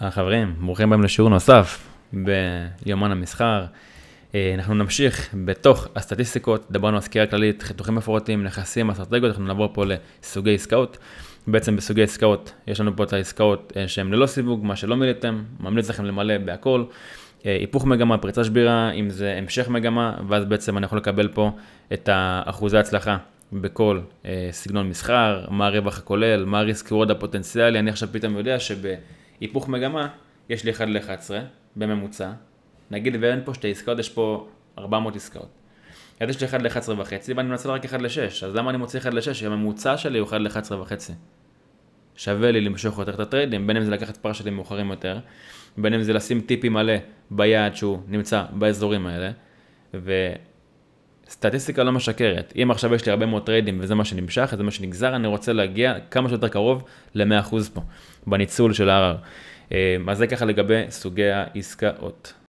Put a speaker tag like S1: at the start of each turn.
S1: חברים, ברוכים הבאים לשיעור נוסף ביומן המסחר. אנחנו נמשיך בתוך הסטטיסטיקות, דברנו על סקירה כללית, חיתוכים מפורטים, נכסים, אסטרטגיות, אנחנו נעבור פה לסוגי עסקאות. בעצם בסוגי עסקאות יש לנו פה את העסקאות שהן ללא סיווג, מה שלא מילאתם, ממליץ לכם למלא בהכל. היפוך מגמה, פריצה שבירה, אם זה המשך מגמה, ואז בעצם אני יכול לקבל פה את אחוזי ההצלחה בכל סגנון מסחר, מה הרווח הכולל, מה הריסק רוד הפוטנציאלי. אני עכשיו פתאום יודע שבהיפוך מגמה יש לי 1 ל-11 בממוצע. נגיד ואין פה שתי עסקאות, יש פה 400 עסקאות. אז יש לי 1 ל-11.5 ואני מנצל רק 1 ל-6. אז למה אני מוציא 1 ל-6? הממוצע שלי הוא 1 ל-11.5. שווה לי למשוך יותר את הטריידים, בין אם זה לקחת פר שלי מאוחרים יותר, בין אם זה לשים טיפי מלא ביעד שהוא נמצא באזורים האלה, וסטטיסטיקה לא משקרת. אם עכשיו יש לי הרבה מאוד טריידים וזה מה שנמשך, זה מה שנגזר, אני רוצה להגיע כמה שיותר קרוב ל-100% פה, בניצול של ה-RR. אז זה ככה לגבי סוגי העסקאות.